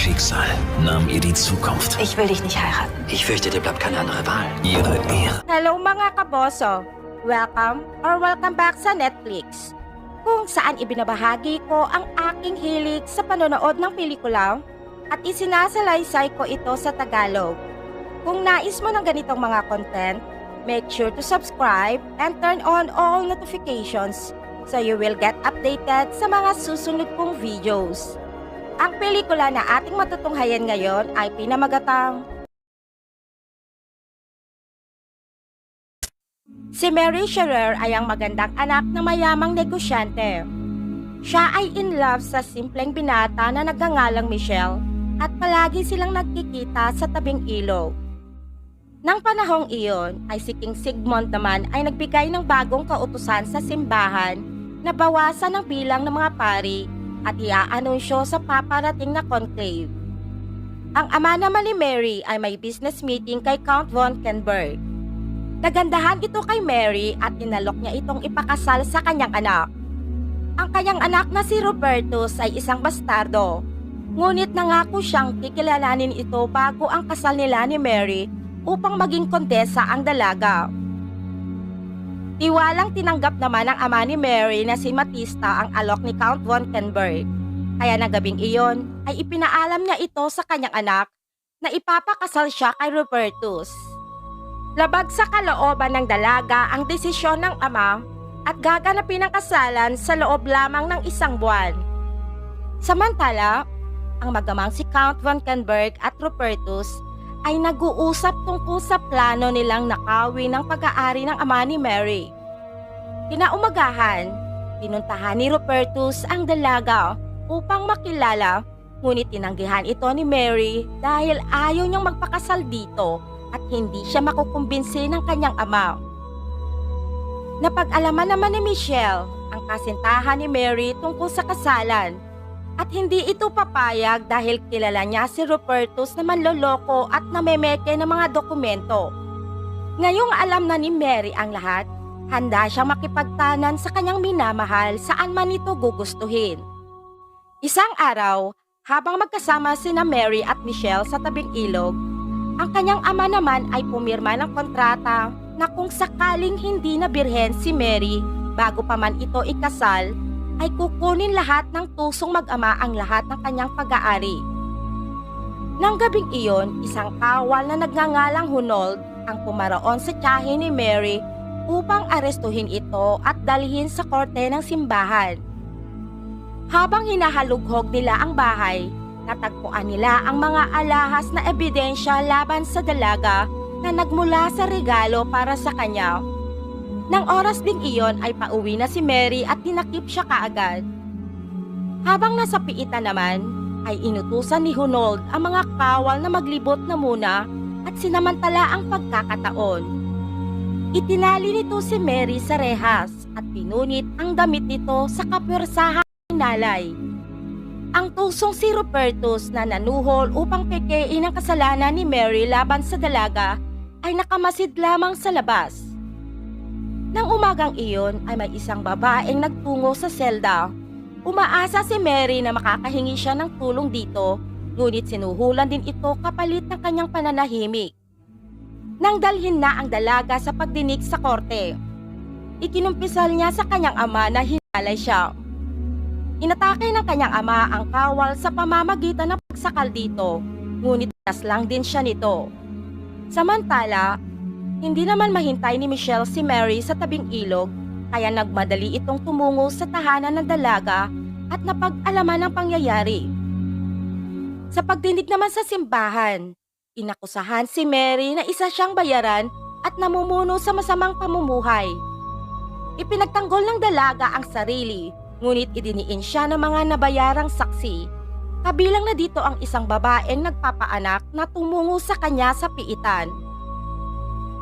Schicksal nahm ihr die Zukunft. Ich will dich nicht heiraten. Ich fürchte, dir bleibt keine andere Wahl. Ihre Ehre. Hello mga kaboso! Welcome back sa Netflix, kung saan ibinabahagi ko ang aking hilig sa panonood ng pelikula at isinasalaysay ko ito sa Tagalog. Kung nais mo ng ganitong mga content, make sure to subscribe and turn on all notifications so you will get updated sa mga susunod kong videos. Ang pelikula na ating matutunghayan ngayon ay pinamagatang Si Mary Scherer ay ang magandang anak ng mayamang negosyante. Siya ay in love sa simpleng binata na nagngangalang Michelle at palagi silang nagkikita sa tabing ilog. Nang panahong iyon ay si King Sigmund naman ay nagbigay ng bagong kautusan sa simbahan na bawasan ang bilang ng mga pari at iaanunsyo sa paparating na conclave. Ang ama naman ni Mary ay may business meeting kay Count von Kenberg. Nagandahan ito kay Mary at inalok niya itong ipakasal sa kanyang anak. Ang kanyang anak na si Robertus ay isang bastardo. Ngunit nangako siyang kikilalanin ito bago ang kasal nila ni Mary upang maging kondesa ang dalaga. Tiwalang tinanggap naman ng ama ni Mary na si Matista ang alok ni Count von Kenberg. Kaya ng gabing iyon ay ipinaalam niya ito sa kanyang anak na ipapakasal siya kay Robertus. Labag sa kalooban ng dalaga ang desisyon ng ama at gaganapin ang kasalan sa loob lamang ng isang buwan. Samantala, ang magamang si Count von Kenberg at Rupertus ay nag-uusap tungkol sa plano nilang nakawin ng pag-aari ng ama ni Mary. Kinaumagahan, pinuntahan ni Rupertus ang dalaga upang makilala, ngunit tinanggihan ito ni Mary dahil ayaw niyang magpakasal dito at hindi siya makukumbinsi ng kanyang ama. Napag-alaman naman ni Michelle ang kasintahan ni Mary tungkol sa kasalan at hindi ito papayag dahil kilala niya si Rupertus na manloloko at namemeke ng mga dokumento. Ngayong alam na ni Mary ang lahat, handa siyang makipagtanan sa kanyang minamahal saan man ito gugustuhin. Isang araw, habang magkasama sina Mary at Michelle sa tabing ilog, ang kanyang ama naman ay pumirma ng kontrata na kung sakaling hindi na birhen si Mary bago pa man ito ikasal, ay kukunin lahat ng tusong mag-ama ang lahat ng kanyang pag-aari. Nang gabing iyon, isang kawal na nagngangalang Hunold ang pumaraon sa tiyahin ni Mary upang arestuhin ito at dalhin sa korte ng simbahan. Habang hinahalughog nila ang bahay, natagpuan nila ang mga alahas na ebidensya laban sa dalaga na nagmula sa regalo para sa kanya. Nang oras ding iyon ay pauwi na si Mary at tinakip siya kaagad. Habang nasa piitan naman, ay inutusan ni Hunold ang mga kawal na maglibot na muna at sinamantala ang pagkakataon. Itinali nito si Mary sa rehas at pinunit ang damit nito sa kapwersahan ng nalay. Ang tusong si Rupertus na nanuhol upang pekein ang kasalanan ni Mary laban sa dalaga ay nakamasid lamang sa labas. Nang umagang iyon ay may isang babaeng nagtungo sa selda. Umaasa si Mary na makakahingi siya ng tulong dito, ngunit sinuhulan din ito kapalit ng kanyang pananahimik. Nang dalhin na ang dalaga sa pagdinig sa korte, ikinumpisal niya sa kanyang ama na hinalay siya. Inatake ng kanyang ama ang kawal sa pamamagitan ng pagsakal dito, ngunit tas lang din siya nito. Samantala, hindi naman mahintay ni Michelle si Mary sa tabing ilog, kaya nagmadali itong tumungo sa tahanan ng dalaga at napag-alaman ang pangyayari. Sa pagdinig naman sa simbahan, inakusahan si Mary na isa siyang bayaran at namumuno sa masamang pamumuhay. Ipinagtanggol ng dalaga ang sarili, ngunit idiniin siya ng mga nabayarang saksi. Kabilang na dito ang isang babaeng nagpapaanak na tumungo sa kanya sa piitan.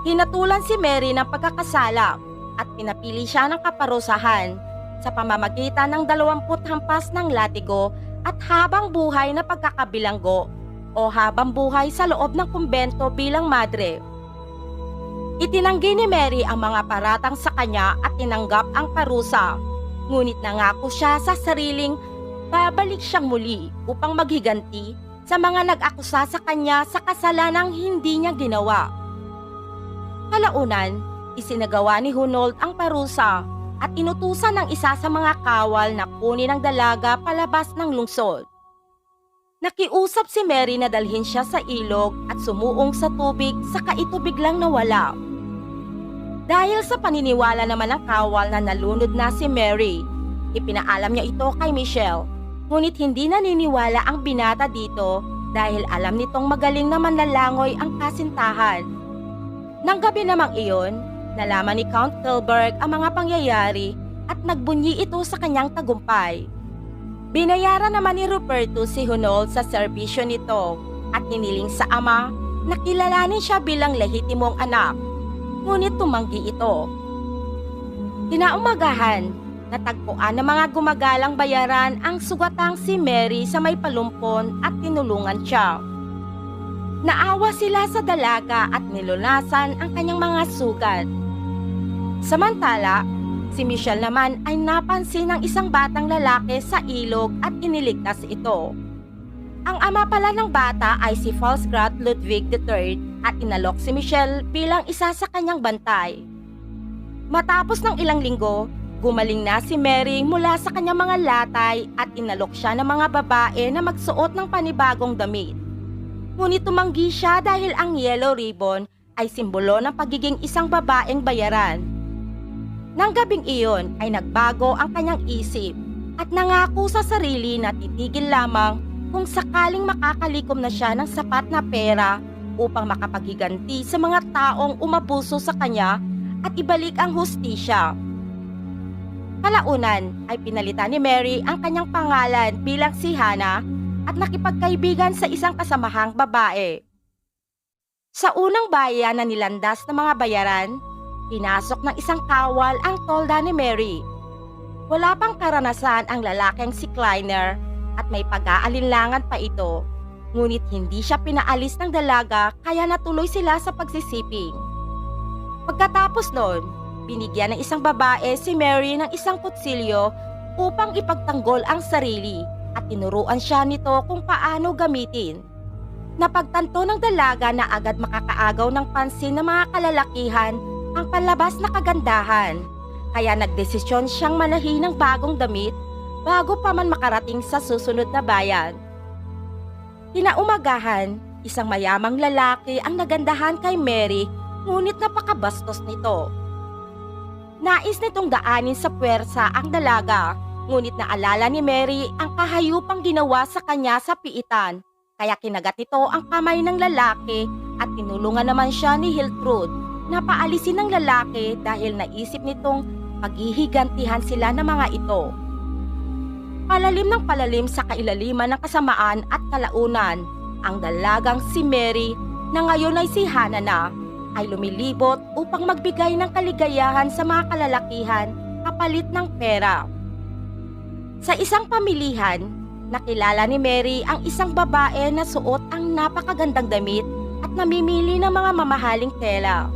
Hinatulan si Mary ng pagkakasala at pinapili siya ng kaparusahan sa pamamagitan ng 20 hampas ng latigo at habang buhay na pagkakabilanggo o habang buhay sa loob ng kumbento bilang madre. Itinanggi ni Mary ang mga paratang sa kanya at tinanggap ang parusa. Ngunit nangako siya sa sariling babalik siyang muli upang maghiganti sa mga nag-akusa sa kanya sa kasalanang hindi niya ginawa. Kalaunan, isinagawa ni Hunold ang parusa at inutusan ng isa sa mga kawal na kunin ang dalaga palabas ng lungsod. Nakiusap si Mary na dalhin siya sa ilog at sumuong sa tubig saka ito biglang nawala. Dahil sa paniniwala naman ng kawal na nalunod na si Mary, ipinaalam niya ito kay Michelle. Ngunit hindi naniniwala ang binata dito dahil alam nitong magaling na manlalangoy ang kasintahan. Nang gabi namang iyon, nalaman ni Count Kilberg ang mga pangyayari at nagbunyi ito sa kanyang tagumpay. Binayaran naman ni Ruperto si Hunold sa serbisyo nito at hiniling sa ama na kilalanin siya bilang lehitimong anak. Ngunit tumanggi ito. Kinaumagahan, natagpuan ng mga gumagalang bayaran ang sugatang si Mary sa may palumpon at tinulungan siya. Naawa sila sa dalaga at nilunasan ang kanyang mga sugat. Samantala, si Michelle naman ay napansin ng isang batang lalaki sa ilog at iniligtas ito. Ang ama pala ng bata ay si Volksgrad Ludwig III at inalok si Michelle bilang isa sa kanyang bantay. Matapos ng ilang linggo, gumaling na si Mary mula sa kanyang mga latay at inalok siya ng mga babae na magsuot ng panibagong damit. Ngunit tumanggi siya dahil ang yellow ribbon ay simbolo ng pagiging isang babaeng bayaran. Nang gabing iyon ay nagbago ang kanyang isip at nangako sa sarili na titigil lamang kung sakaling makakalikom na siya ng sapat na pera upang makapaghiganti sa mga taong umabuso sa kanya at ibalik ang hustisya. Kalaunan ay pinalitan ni Mary ang kanyang pangalan bilang si Hannah at nakipagkaibigan sa isang kasamahang babae. Sa unang bayan na nilandas ng mga bayaran, pinasok ng isang kawal ang tolda ni Mary. Wala pang karanasan ang lalaking si Kleiner at may pag-aalinlangan pa ito. Ngunit hindi siya pinaalis ng dalaga kaya natuloy sila sa pagsisiping. Pagkatapos noon, binigyan ng isang babae si Mary ng isang kutsilyo upang ipagtanggol ang sarili at tinuruan siya nito kung paano gamitin. Napagtanto ng dalaga na agad makakaagaw ng pansin ng mga kalalakihan ang panlabas na kagandahan, kaya nagdesisyon siyang manahi ng bagong damit bago pa man makarating sa susunod na bayan. Kinaumagahan, isang mayamang lalaki ang nagandahan kay Mary, ngunit napakabastos nito. Nais nitong daanin sa puwersa ang dalaga, ngunit naalala ni Mary ang kahayupang ginawa sa kanya sa piitan, kaya kinagat nito ang kamay ng lalaki at tinulungan naman siya ni Hiltrud na paalisin ng lalaki dahil naisip nitong paghihigantihan sila ng mga ito. Palalim ng palalim sa kailaliman ng kasamaan at kalaunan, ang dalagang si Mary na ngayon ay si Hannah na, ay lumilibot upang magbigay ng kaligayahan sa mga kalalakihan kapalit ng pera. Sa isang pamilihan, nakilala ni Mary ang isang babae na suot ang napakagandang damit at namimili ng mga mamahaling tela.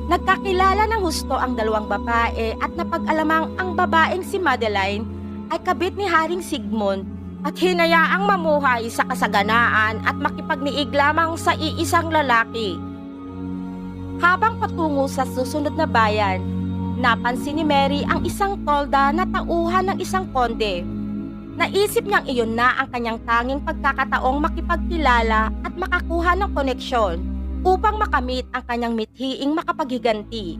Nagkakilala ng husto ang dalawang babae at napag-alamang ang babaeng si Madeline ay kabit ni Haring Sigmund at hinayaang mamuhay sa kasaganaan at makipagniig lamang sa iisang lalaki. Habang patungo sa susunod na bayan, napansin ni Mary ang isang tolda na tauhan ng isang konde. Naisip niyang iyon na ang kanyang tanging pagkakataong makipagkilala at makakuha ng koneksyon upang makamit ang kanyang mithiing makapaghiganti.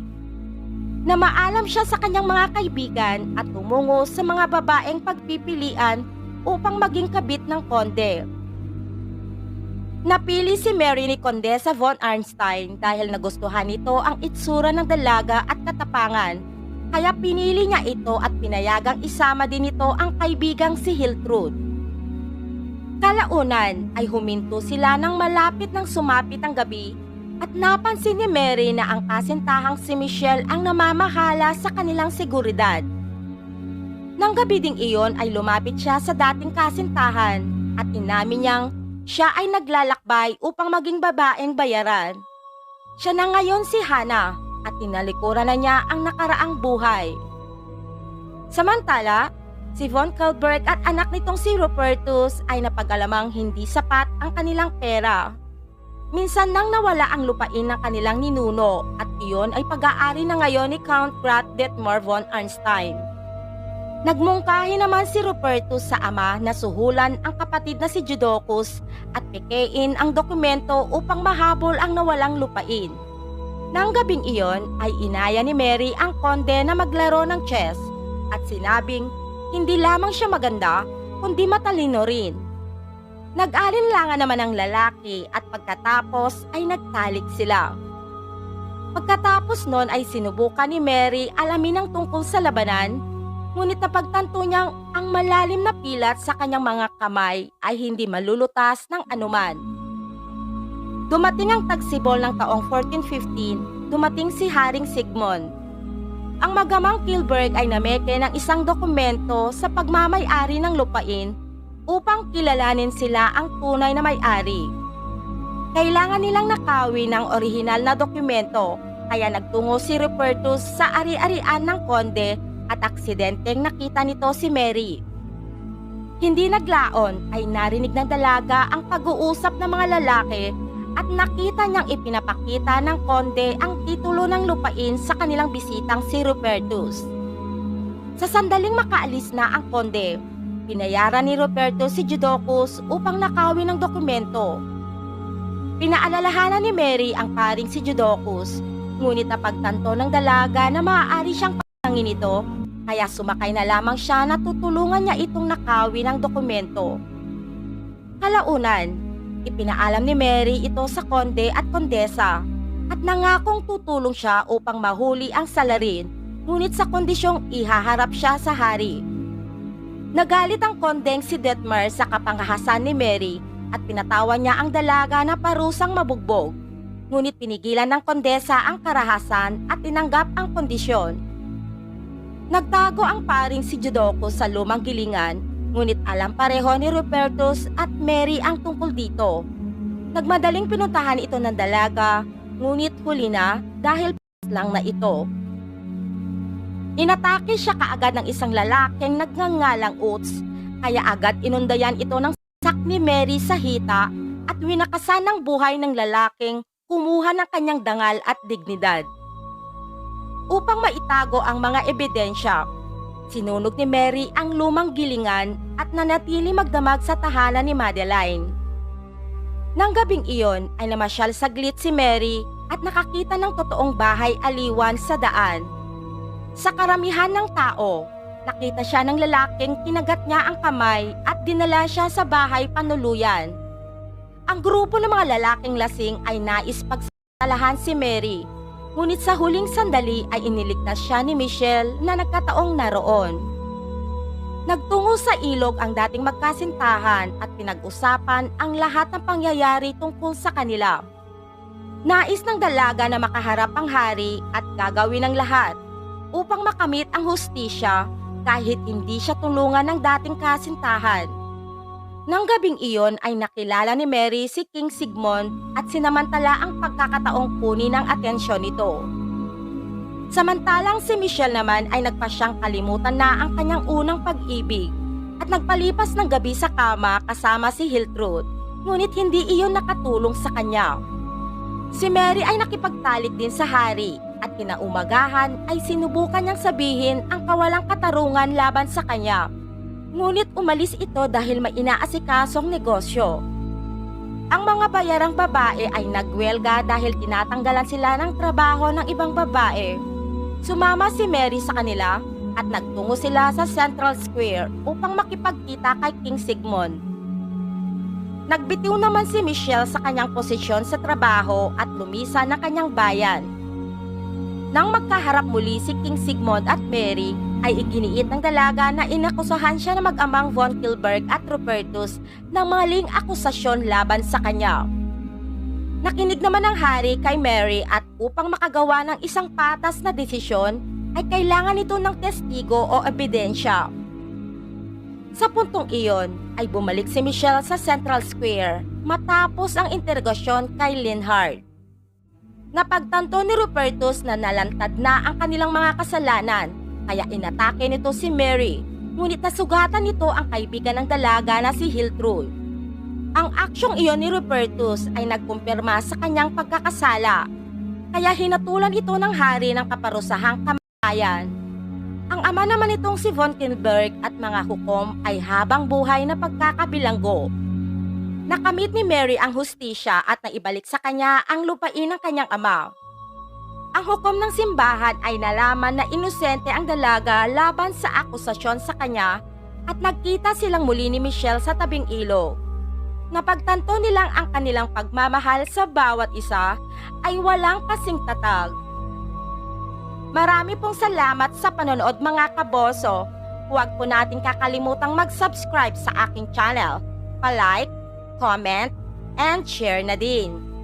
Namaalam siya sa kanyang mga kaibigan at tumungo sa mga babaeng pagpipilian upang maging kabit ng konde. Napili si Mary ni Condesa von Arnstein dahil nagustuhan nito ang itsura ng dalaga at katapangan, kaya pinili niya ito at pinayagang isama din nito ang kaibigang si Hiltrud. Kalaunan ay huminto sila nang malapit ng sumapit ang gabi at napansin ni Mary na ang kasintahang si Michelle ang namamahala sa kanilang seguridad. Nang gabi ding iyon ay lumapit siya sa dating kasintahan at inamin niyang siya ay naglalakbay upang maging babaeng bayaran. Siya na ngayon si Hannah at tinalikuran na niya ang nakaraang buhay. Samantala, Si Von Kilberg at anak nitong si Rupertus ay napag-alamang hindi sapat ang kanilang pera. Minsan nang nawala ang lupain ng kanilang ninuno at iyon ay pag-aari na ngayon ni Count Graf Detmar von Arnstein. Nagmungkahi naman si Rupertus sa ama na suhulan ang kapatid na si Judocus at pikein ang dokumento upang mahabol ang nawalang lupain. Nang gabing iyon ay inaya ni Mary ang konde na maglaro ng chess at sinabing hindi lamang siya maganda kundi matalino rin. Nag-alinlangan naman ang lalaki at pagkatapos ay nagtalik sila. Pagkatapos nun ay sinubukan ni Mary alamin ang tungkol sa labanan, ngunit napagtanto niyang ang malalim na pilat sa kanyang mga kamay ay hindi malulutas ng anuman. Dumating ang tagsibol ng taong 1415, dumating si Haring Sigmund. Ang magamang Kilberg ay nameke ng isang dokumento sa pagmamay-ari ng lupain upang kilalanin sila ang tunay na may-ari. Kailangan nilang nakawi ng orihinal na dokumento, kaya nagtungo si Rupertus sa ari-arian ng konde at aksidenteng nakita nito si Mary. Hindi naglaon ay narinig ng dalaga ang pag-uusap ng mga lalaki at nakita niyang ipinapakita ng konde ang titulo ng lupain sa kanilang bisitang si Rupertus. Sa sandaling makaalis na ang konde, pinayaran ni Rupertus si Judocus upang nakawi ng dokumento. Pinaalalahanan ni Mary ang paring si Judocus, ngunit napagtanto ng dalaga na maaari siyang patangin ito, kaya sumakay na lamang siya na tutulungan niya itong nakawi ng dokumento. Kalaunan, ipinaalam ni Mary ito sa konde at kondesa at nangakong tutulong siya upang mahuli ang salarin, ngunit sa kondisyong ihaharap siya sa hari. Nagalit ang kondeng si Detmar sa kapanghahasan ni Mary at pinatawan niya ang dalaga na parusang mabugbog. Ngunit pinigilan ng kondesa ang karahasan at tinanggap ang kondisyon. Nagtago ang paring si Judocus sa lumang gilingan, ngunit alam pareho ni Rupertus at Mary ang tungkol dito. Nagmadaling pinuntahan ito ng dalaga, ngunit huli na dahil lang na ito. Inatake siya kaagad ng isang lalaking nagngangalang Oates, kaya agad inundayan ito ng sak ni Mary sa hita at winakasan ng buhay ng lalaking kumuha ng kanyang dangal at dignidad. Upang maitago ang mga ebidensya, sinunog ni Mary ang lumang gilingan at nanatili magdamag sa tahanan ni Madeline. Nang gabing iyon ay namasyal saglit si Mary at nakakita ng totoong bahay aliwan sa daan. Sa karamihan ng tao, nakita siya ng lalaking kinagat niya ang kamay at dinala siya sa bahay panuluyan. Ang grupo ng mga lalaking lasing ay nais pagsalahan si Mary, ngunit sa huling sandali ay iniligtas siya ni Michelle na nagkataong naroon. Nagtungo sa ilog ang dating magkasintahan at pinag-usapan ang lahat ng pangyayari tungkol sa kanila. Nais ng dalaga na makaharap ang hari at gagawin ang lahat upang makamit ang hustisya kahit hindi siya tulungan ng dating kasintahan. Nang gabing iyon ay nakilala ni Mary si King Sigmund at sinamantala ang pagkakataong kunin ng atensyon nito. Samantalang si Michelle naman ay nagpasyang kalimutan na ang kanyang unang pag-ibig at nagpalipas ng gabi sa kama kasama si Hiltrud, ngunit hindi iyon nakatulong sa kanya. Si Mary ay nakipagtalik din sa hari at kinaumagahan ay sinubukan niyang sabihin ang kawalang katarungan laban sa kanya. Ngunit umalis ito dahil may inaasikasong negosyo. Ang mga bayarang babae ay nagwelga dahil tinatanggalan sila ng trabaho ng ibang babae. Sumama si Mary sa kanila at nagtungo sila sa Central Square upang makipagkita kay King Sigmund. Nagbitiw naman si Michelle sa kanyang posisyon sa trabaho at lumisan ng kanyang bayan. Nang magkaharap muli si King Sigmund at Mary, ay iginiit ng dalaga na inakusahan siya na mag-amang Von Kilberg at Rupertus ng maling akusasyon laban sa kanya. Nakinig naman ang hari kay Mary at upang makagawa ng isang patas na desisyon, ay kailangan ito ng testigo o ebidensya. Sa puntong iyon, ay bumalik si Michelle sa Central Square matapos ang interogasyon kay Linhart. Napagtanto ni Rupertus na nalantad na ang kanilang mga kasalanan, kaya inatake nito si Mary. Ngunit nasugatan nito ang kaibigan ng dalaga na si Hiltrude. Ang aksyong iyon ni Rupertus ay nagkumpirma sa kanyang pagkakasala, kaya hinatulan ito ng hari ng kaparusahang kamatayan. Ang ama naman itong si von Kinberg at mga hukom ay habang buhay na pagkakabilanggo. Nakamit ni Mary ang hustisya at naibalik sa kanya ang lupain ng kanyang ama. Ang hukom ng simbahan ay nalaman na inosente ang dalaga laban sa akusasyon sa kanya at nagkita silang muli ni Michelle sa tabing ilog. Napagtanto nilang ang kanilang pagmamahal sa bawat isa ay walang kasing tatag. Marami pong salamat sa panonood mga kaboso. Huwag po natin kakalimutang mag-subscribe sa aking channel. Pa-like, comment, and share na din.